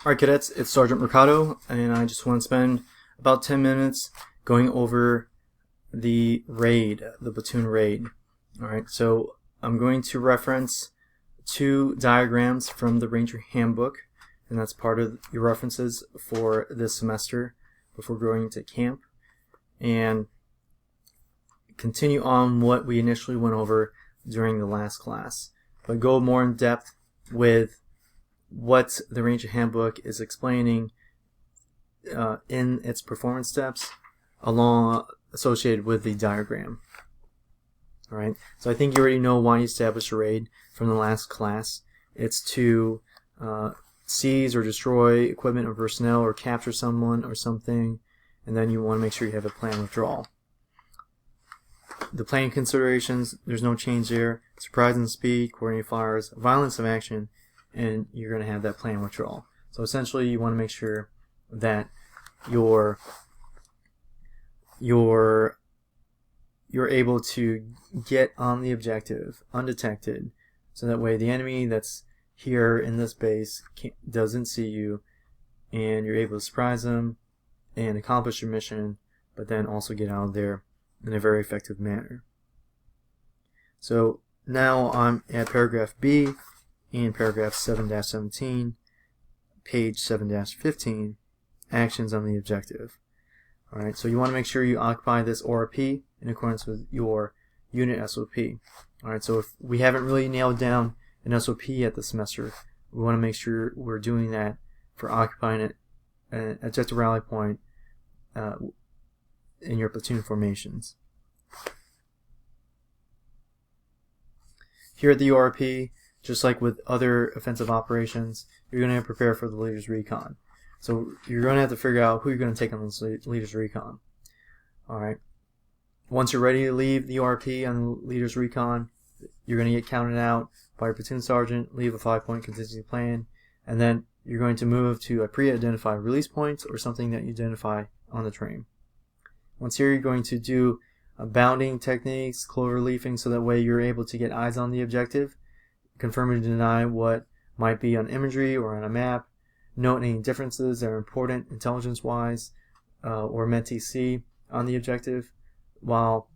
Alright cadets, it's Sergeant Mercado, and I just want to spend about 10 minutes going over the raid, the platoon raid. Alright, so I'm going to reference two diagrams from the Ranger Handbook, and that's part of your references for this semester before going to camp, and continue on what we initially went over during the last class, but go more in depth with what the Ranger Handbook is explaining in its performance steps associated with the diagram. Alright, so I think you already know why you establish a raid from the last class. It's to seize or destroy equipment or personnel or capture someone or something, and then you want to make sure you have a planned withdrawal. The plan considerations, there's no change there. Surprise and speed, coordinated fires, violence of action, and you're going to have that planned withdrawal. So essentially you want to make sure that you're able to get on the objective undetected, so that way the enemy that's here in this base doesn't see you, and you're able to surprise them and accomplish your mission, but then also get out of there in a very effective manner. So now I'm at paragraph B in paragraph 7-17, page 7-15, actions on the objective. Alright, so you want to make sure you occupy this ORP in accordance with your unit SOP. Alright, so if we haven't really nailed down an SOP yet this semester, we want to make sure we're doing that for occupying an objective rally point in your platoon formations. Here at the ORP, just like with other offensive operations, you're going to have to prepare for the leader's recon. So you're going to have to figure out who you're going to take on this leader's recon. Alright. Once you're ready to leave the ORP on the leader's recon, you're going to get counted out by your platoon sergeant, leave a 5-point contingency plan, and then you're going to move to a pre-identified release point or something that you identify on the train. Once here, you're going to do bounding techniques, clover leafing, so that way you're able to get eyes on the objective, confirm and deny what might be on imagery or on a map, note any differences that are important intelligence-wise or meant to see on the objective, while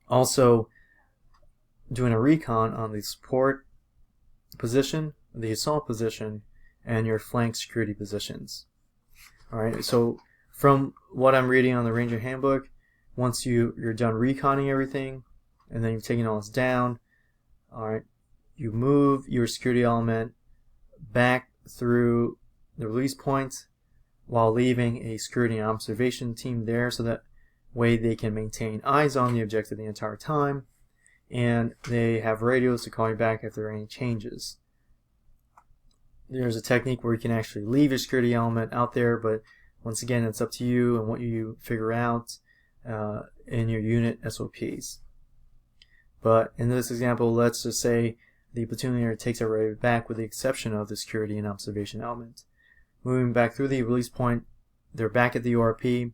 also doing a recon on the support position, the assault position, and your flank security positions. Alright, so from what I'm reading on the Ranger Handbook, once you're done reconning everything, and then you've taken all this down, alright, you move your security element back through the release point while leaving a security and observation team there, so that way they can maintain eyes on the objective the entire time, and they have radios to call you back if there are any changes. There's a technique where you can actually leave your security element out there, but once again, it's up to you and what you figure out in your unit SOPs. But in this example, let's just say the platoon leader takes everybody back with the exception of the security and observation element. Moving back through the release point, they're back at the ORP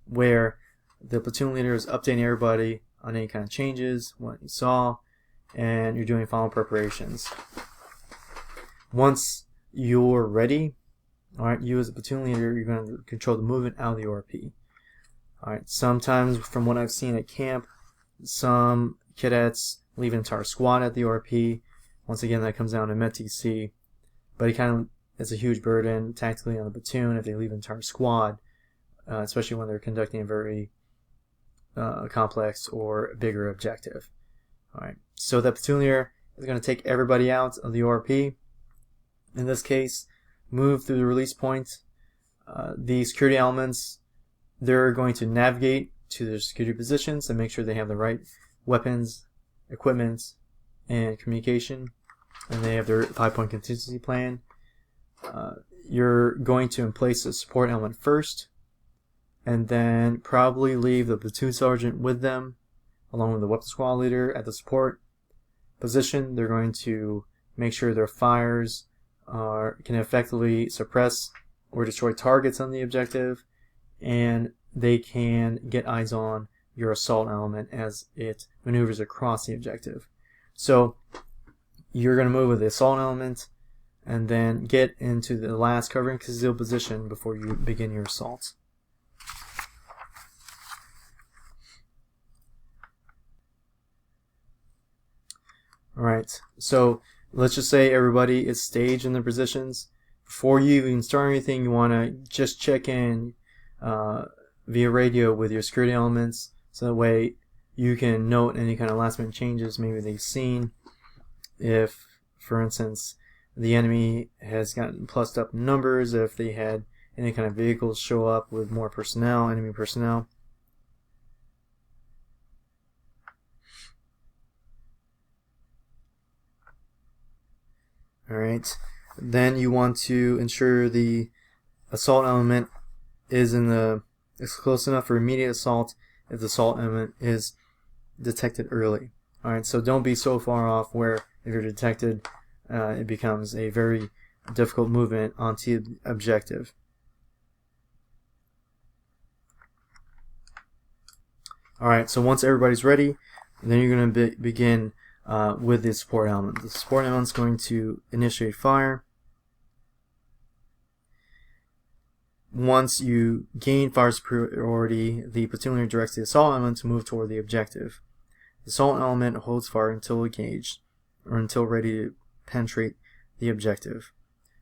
where the platoon leader is updating everybody on any kind of changes, what you saw, and you're doing final preparations. Once you're ready, alright, you as a platoon leader, you're going to control the movement out of the ORP. Alright, sometimes from what I've seen at camp, some cadets leave an entire squad at the ORP. Once again, that comes down to METC, but it kind of is a huge burden tactically on the platoon if they leave an entire squad, especially when they're conducting a very complex or bigger objective. Alright, so the platoon leader is going to take everybody out of the ORP. In this case, move through the release point. The security elements, they're going to navigate to their security positions and make sure they have the right weapons, equipment, and communication, and they have their 5-point contingency plan. You're going to emplace the support element first, and then probably leave the platoon sergeant with them along with the weapons squad leader at the support position. They're going to make sure their fires can effectively suppress or destroy targets on the objective, and they can get eyes on your assault element as it maneuvers across the objective. So you're going to move with the assault element and then get into the last cover and conceal position before you begin your assault. Alright, so let's just say everybody is staged in their positions. Before you even start anything, you want to just check in via radio with your security elements, so that way you can note any kind of last minute changes maybe they've seen. If, for instance, the enemy has gotten plussed up numbers, if they had any kind of vehicles show up with more personnel, enemy personnel. Alright, then you want to ensure the assault element is close enough for immediate assault if the assault element is detected early. Alright, so don't be so far off where if you're detected, it becomes a very difficult movement onto the objective. Alright, so once everybody's ready, then you're going to begin with the support element. The support element is going to initiate fire. Once you gain fire superiority, the platoon leader directs the assault element to move toward the objective. The assault element holds fire until engaged, or until ready to penetrate the objective.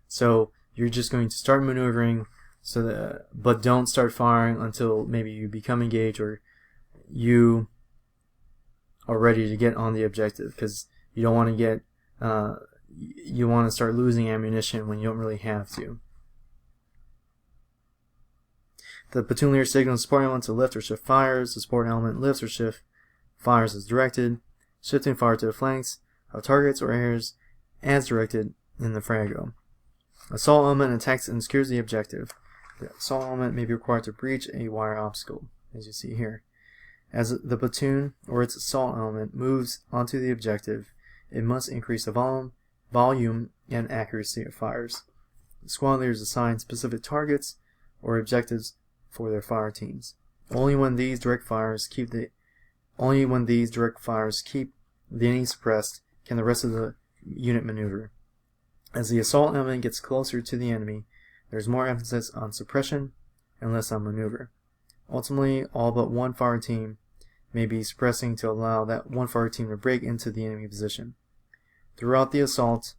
So you're just going to start maneuvering, but don't start firing until maybe you become engaged or you are ready to get on the objective, because you don't want to get you want to start losing ammunition when you don't really have to. The platoon leader signals the support element to lift or shift fires. The support element lifts or shift fires as directed, shifting fire to the flanks of targets or areas as directed in the Frago. Assault element attacks and secures the objective. The assault element may be required to breach a wire obstacle, as you see here. As the platoon or its assault element moves onto the objective, it must increase the volume and accuracy of fires. The squad leaders assign specific targets or objectives for their fire teams. Only when these direct fires keep the enemy suppressed can the rest of the unit maneuver. As the assault element gets closer to the enemy, there is more emphasis on suppression and less on maneuver. Ultimately, all but one fire team may be suppressing to allow that one fire team to break into the enemy position. Throughout the assault,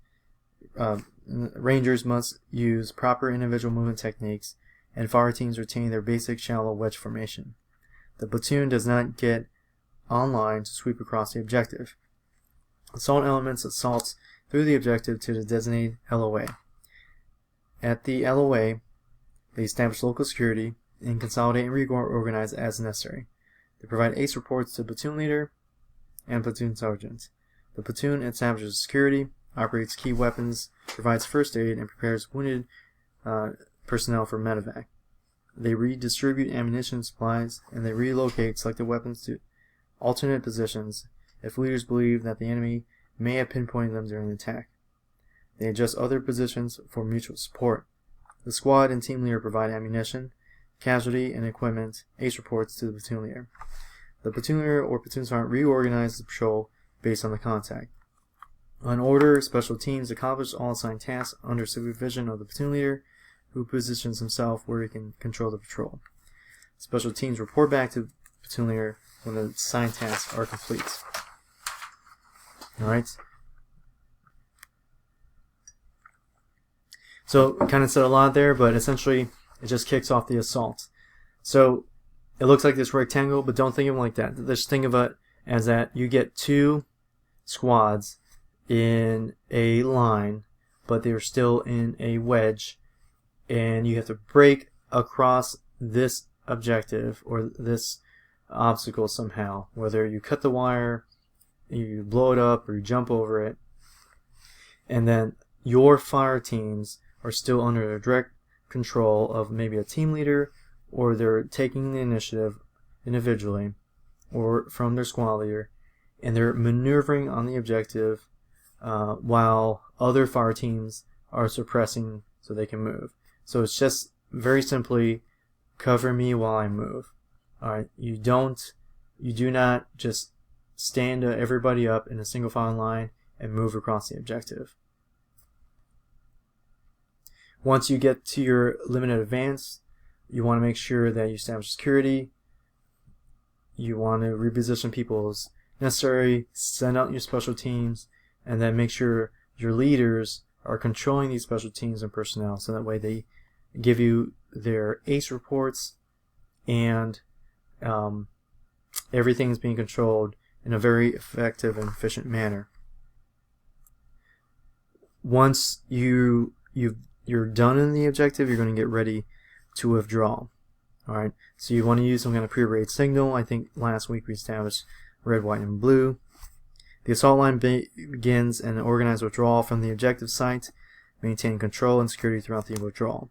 Rangers must use proper individual movement techniques, and fire teams retain their basic shallow wedge formation. The platoon does not get online to sweep across the objective. Assault elements assaults through the objective to the designated LOA. At the LOA, they establish local security and consolidate and reorganize as necessary. They provide ACE reports to the platoon leader and platoon sergeant. The platoon establishes security, operates key weapons, provides first aid, and prepares wounded personnel for medevac. They redistribute ammunition supplies, and they relocate selected weapons to alternate positions if leaders believe that the enemy may have pinpointed them during the attack. They adjust other positions for mutual support. The squad and team leader provide ammunition, casualty, and equipment ACE reports to the platoon leader. The platoon leader or platoon sergeant reorganizes the patrol based on the contact. On order, special teams accomplish all assigned tasks under supervision of the platoon leader, who positions himself where he can control the patrol. Special teams report back to the platoon leader when the assigned tasks are complete. Alright? So, I kind of said a lot there, but essentially, it just kicks off the assault. So, it looks like this rectangle, but don't think of it like that. Just think of it as that you get two squads in a line, but they're still in a wedge, and you have to break across this objective or this obstacle somehow, whether you cut the wire, you blow it up, or you jump over it, and then your fire teams are still under the direct control of maybe a team leader, or they're taking the initiative individually or from their squad leader, and they're maneuvering on the objective while other fire teams are suppressing so they can move. So it's just very simply cover me while I move. Alright, you do not just stand everybody up in a single file line and move across the objective. Once you get to your limited advance, you want to make sure that you establish security. You want to reposition people as necessary, send out your special teams, and then make sure your leaders are controlling these special teams and personnel, so that way they give you their ACE reports, and everything's being controlled in a very effective and efficient manner. Once you're done in the objective, you're going to get ready to withdraw. Alright, so you want to use some kind of pre-raid signal. I think last week we established red, white, and blue. The assault line begins an organized withdrawal from the objective site, maintaining control and security throughout the withdrawal.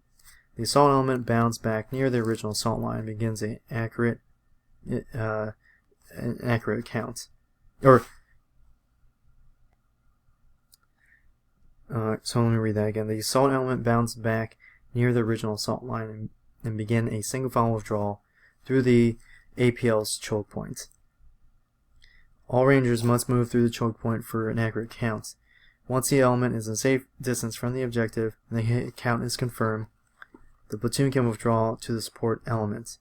The assault element bounds back near the original assault line and begins an accurate count. So let me read that again. The assault element bounds back near the original assault line and begin a single file withdrawal through the APL's choke point. All rangers must move through the choke point for an accurate count. Once the element is a safe distance from the objective and the hit count is confirmed, the platoon can withdraw to the support element.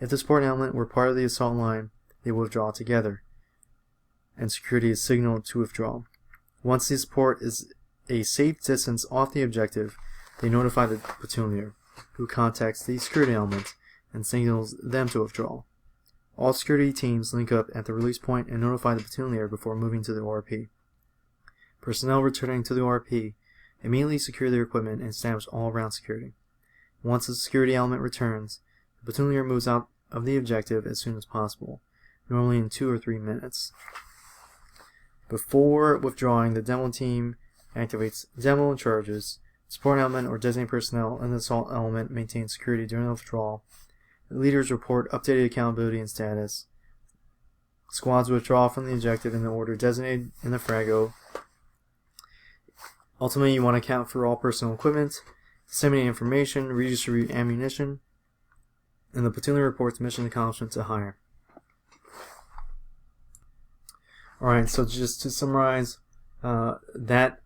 If the support element were part of the assault line, they will withdraw together, and security is signaled to withdraw. Once the support is a safe distance off the objective, they notify the platoon leader, who contacts the security element and signals them to withdraw. All security teams link up at the release point and notify the platoon leader before moving to the ORP. Personnel returning to the ORP immediately secure their equipment and establish all-around security. Once the security element returns, the platoon leader moves out of the objective as soon as possible, normally in 2 or 3 minutes. Before withdrawing, the demo team activates demo and charges. Support element or designated personnel and the assault element maintain security during the withdrawal. The leaders report updated accountability and status. Squads withdraw from the objective in the order designated in the Frago. Ultimately, you want to account for all personal equipment, disseminate information, redistribute ammunition, and the platoon reports mission accomplishment to higher. Alright, so just to summarize that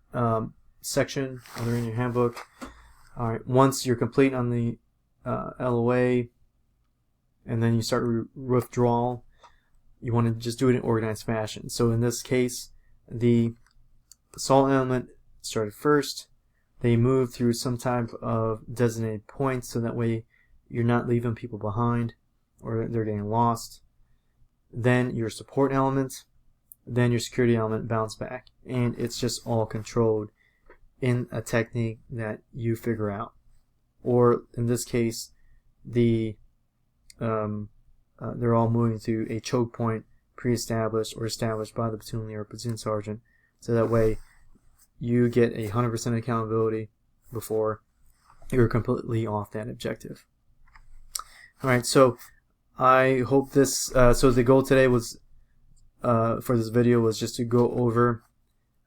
section of the Ranger Handbook. Alright, once you're complete on the LOA and then you start withdrawal, you want to just do it in organized fashion. So in this case, the assault element started first. They move through some type of designated points, so that way you're not leaving people behind or they're getting lost. Then your support element, then your security element bounce back, and it's just all controlled in a technique that you figure out. Or in this case, they're all moving through a choke point pre-established or established by the platoon leader or platoon sergeant, so that way you get 100% accountability before you're completely off that objective. Alright, so I hope this, so the goal today was, for this video, was just to go over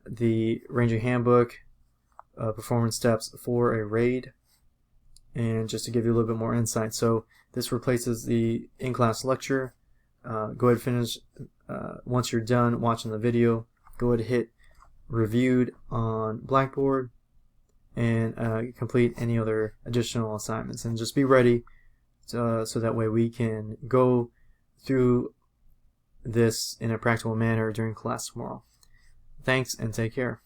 the Ranger Handbook, performance steps for a raid, and just to give you a little bit more insight. So this replaces the in-class lecture. Go ahead and finish, once you're done watching the video, go ahead and hit reviewed on Blackboard and complete any other additional assignments, and just be ready so that way we can go through this in a practical manner during class tomorrow. Thanks and take care.